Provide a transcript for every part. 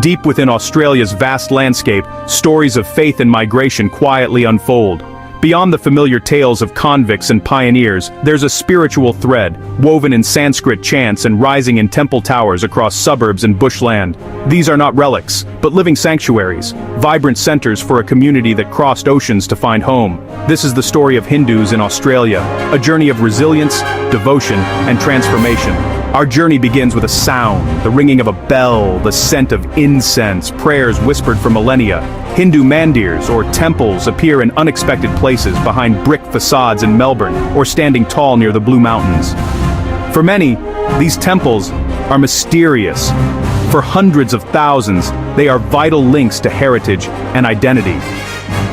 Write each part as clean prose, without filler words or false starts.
Deep within Australia's vast landscape, stories of faith and migration quietly unfold. Beyond the familiar tales of convicts and pioneers, there's a spiritual thread, woven in Sanskrit chants and rising in temple towers across suburbs and bushland. These are not relics, but living sanctuaries, vibrant centers for a community that crossed oceans to find home. This is the story of Hindus in Australia, a journey of resilience, devotion, and transformation. Our journey begins with a sound, the ringing of a bell, the scent of incense, prayers whispered for millennia. Hindu mandirs, or temples, appear in unexpected places behind brick facades in Melbourne or standing tall near the Blue Mountains. For many, these temples are mysterious. For hundreds of thousands, they are vital links to heritage and identity.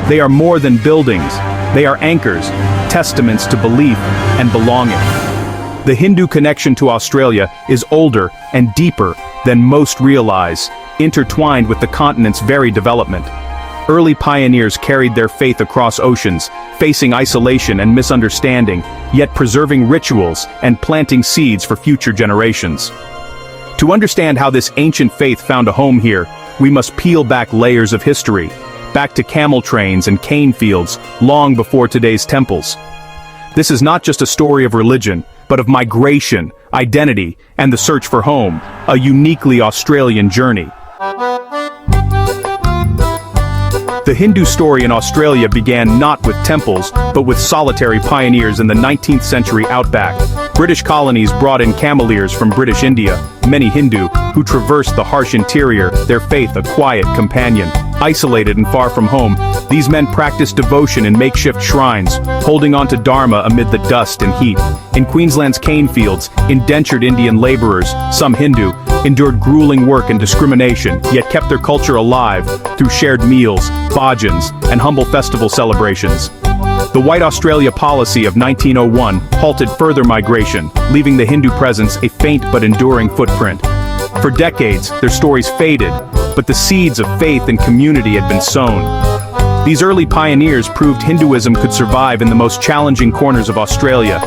They are more than buildings, they are anchors, testaments to belief and belonging. The Hindu connection to Australia is older and deeper than most realize, intertwined with the continent's very development. Early pioneers carried their faith across oceans, facing isolation and misunderstanding, yet preserving rituals and planting seeds for future generations. To understand how this ancient faith found a home here, we must peel back layers of history, back to camel trains and cane fields, long before today's temples. This is not just a story of religion, but of migration, identity, and the search for home, a uniquely Australian journey. The Hindu story in Australia began not with temples, but with solitary pioneers in the 19th century outback. British colonies brought in Cameleers from British India, many Hindu, who traversed the harsh interior, their faith a quiet companion. Isolated and far from home, these men practiced devotion in makeshift shrines, holding on to Dharma amid the dust and heat. In Queensland's cane fields, indentured Indian laborers, some Hindu, endured grueling work and discrimination, yet kept their culture alive through shared meals, bhajans, and humble festival celebrations. The White Australia policy of 1901 halted further migration, leaving the Hindu presence a faint but enduring footprint. For decades, their stories faded, but the seeds of faith and community had been sown. These early pioneers proved Hinduism could survive in the most challenging corners of Australia.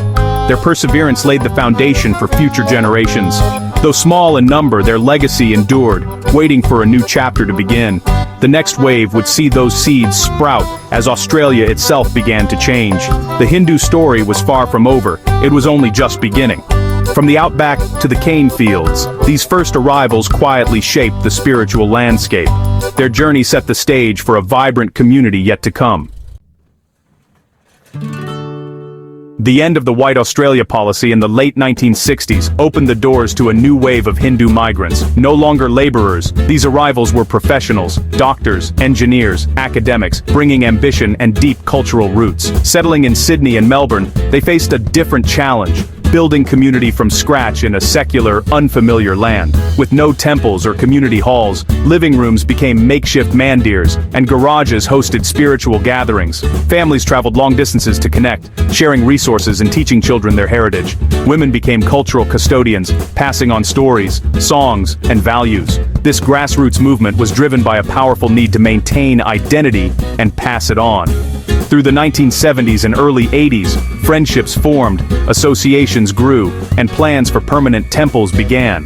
Their perseverance laid the foundation for future generations. Though small in number, their legacy endured, waiting for a new chapter to begin. The next wave would see those seeds sprout as Australia itself began to change. The Hindu story was far from over, it was only just beginning. From the outback to the cane fields, these first arrivals quietly shaped the spiritual landscape. Their journey set the stage for a vibrant community yet to come. The end of the White Australia policy in the late 1960s opened the doors to a new wave of Hindu migrants. No longer laborers, these arrivals were professionals, doctors, engineers, academics, bringing ambition and deep cultural roots. Settling in Sydney and Melbourne, they faced a different challenge: building community from scratch in a secular, unfamiliar land. With no temples or community halls, living rooms became makeshift mandirs, and garages hosted spiritual gatherings. Families traveled long distances to connect, sharing resources and teaching children their heritage. Women became cultural custodians, passing on stories, songs, and values. This grassroots movement was driven by a powerful need to maintain identity and pass it on. Through the 1970s and early 80s, friendships formed, associations grew, and plans for permanent temples began.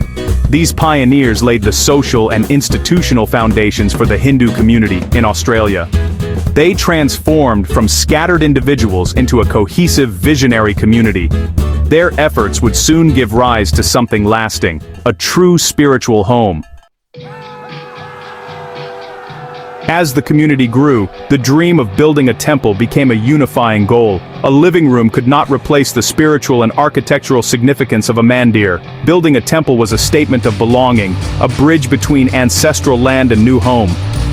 These pioneers laid the social and institutional foundations for the Hindu community in Australia. They transformed from scattered individuals into a cohesive, visionary community. Their efforts would soon give rise to something lasting, a true spiritual home. As the community grew, the dream of building a temple became a unifying goal. A living room could not replace the spiritual and architectural significance of a mandir. Building a temple was a statement of belonging, a bridge between ancestral land and new home.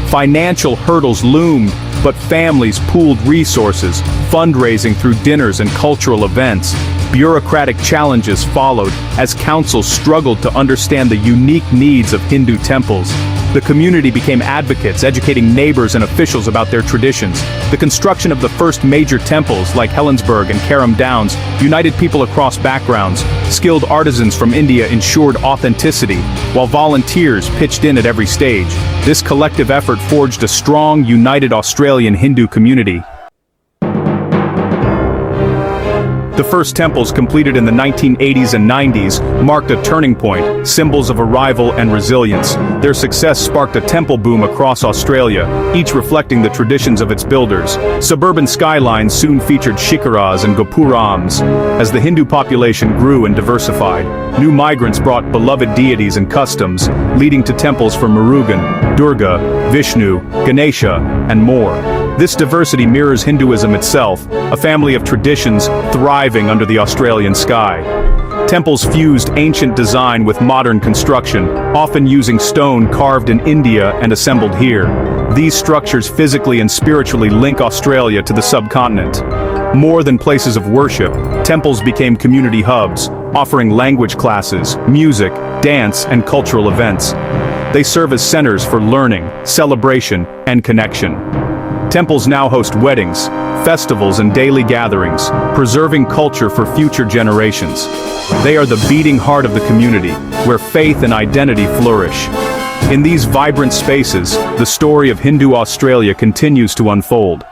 Financial hurdles loomed, but families pooled resources, fundraising through dinners and cultural events. Bureaucratic challenges followed as councils struggled to understand the unique needs of Hindu temples. The community became advocates, educating neighbors and officials about their traditions. The construction of the first major temples, like Helensburgh and Carrum Downs, united people across backgrounds. Skilled artisans from India ensured authenticity, while volunteers pitched in at every stage. This collective effort forged a strong, united Australian Hindu community. The first temples, completed in the 1980s and 90s, marked a turning point, symbols of arrival and resilience. Their success sparked a temple boom across Australia, each reflecting the traditions of its builders. Suburban skylines soon featured shikharas and gopurams. As the Hindu population grew and diversified, new migrants brought beloved deities and customs, leading to temples for Murugan, Durga, Vishnu, Ganesha, and more. This diversity mirrors Hinduism itself, a family of traditions thriving under the Australian sky. Temples fused ancient design with modern construction, often using stone carved in India and assembled here. These structures physically and spiritually link Australia to the subcontinent. More than places of worship, temples became community hubs, offering language classes, music, dance, and cultural events. They serve as centers for learning, celebration, and connection. Temples now host weddings, festivals, and daily gatherings, preserving culture for future generations. They are the beating heart of the community, where faith and identity flourish. In these vibrant spaces, the story of Hindu Australia continues to unfold.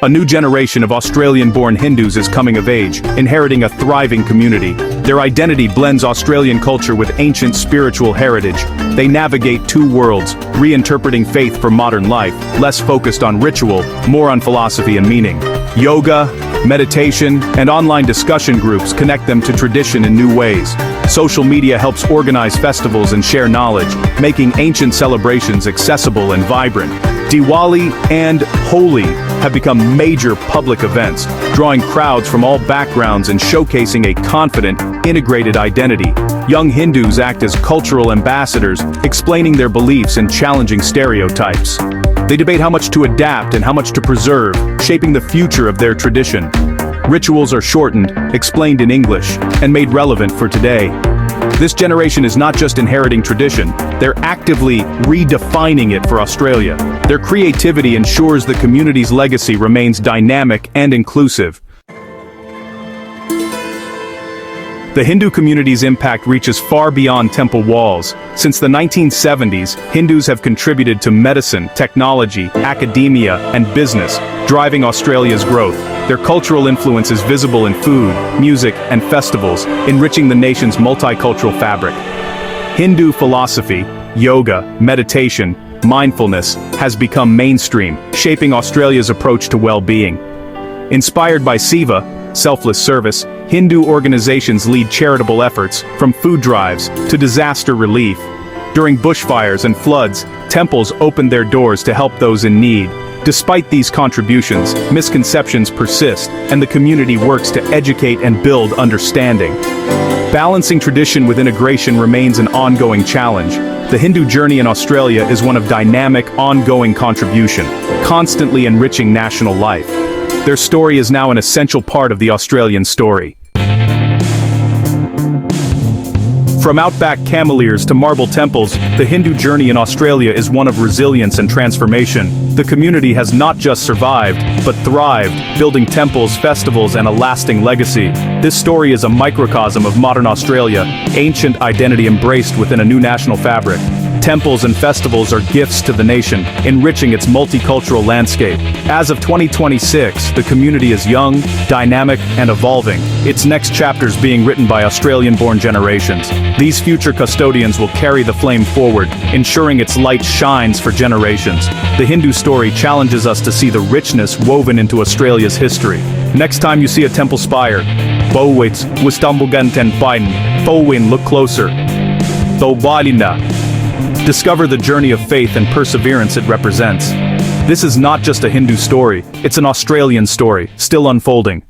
A new generation of Australian-born Hindus is coming of age, inheriting a thriving community. Their identity blends Australian culture with ancient spiritual heritage. They navigate two worlds, reinterpreting faith for modern life, less focused on ritual, more on philosophy and meaning. Yoga, meditation, and online discussion groups connect them to tradition in new ways. Social media helps organize festivals and share knowledge, making ancient celebrations accessible and vibrant. Diwali and Holi have become major public events, drawing crowds from all backgrounds and showcasing a confident, integrated identity. Young Hindus act as cultural ambassadors, explaining their beliefs and challenging stereotypes. They debate how much to adapt and how much to preserve, shaping the future of their tradition. Rituals are shortened, explained in English, and made relevant for today. This generation is not just inheriting tradition, they're actively redefining it for Australia. Their creativity ensures the community's legacy remains dynamic and inclusive. The Hindu community's impact reaches far beyond temple walls. Since the 1970s, Hindus have contributed to medicine, technology, academia, and business, driving Australia's growth. Their cultural influence is visible in food, music, and festivals, enriching the nation's multicultural fabric. Hindu philosophy, yoga, meditation, mindfulness has become mainstream, shaping Australia's approach to well-being. Inspired by Siva, selfless service, Hindu organizations lead charitable efforts, from food drives to disaster relief. During bushfires and floods, temples open their doors to help those in need. Despite these contributions, misconceptions persist, and the community works to educate and build understanding. Balancing tradition with integration remains an ongoing challenge. The Hindu journey in Australia is one of dynamic, ongoing contribution, constantly enriching national life. Their story is now an essential part of the Australian story. From outback Cameleers to marble temples, the Hindu journey in Australia is one of resilience and transformation. The community has not just survived, but thrived, building temples, festivals, and a lasting legacy. This story is a microcosm of modern Australia, ancient identity embraced within a new national fabric. Temples and festivals are gifts to the nation, enriching its multicultural landscape. As of 2026, the community is young, dynamic, and evolving, its next chapters being written by Australian-born generations. These future custodians will carry the flame forward, ensuring its light shines for generations. The Hindu story challenges us to see the richness woven into Australia's history. Next time you see a temple spire, Bowitz, Wistambuganten Biden, Fowin, look closer. Thobalina. Discover the journey of faith and perseverance it represents. This is not just a Hindu story, it's an Australian story, still unfolding.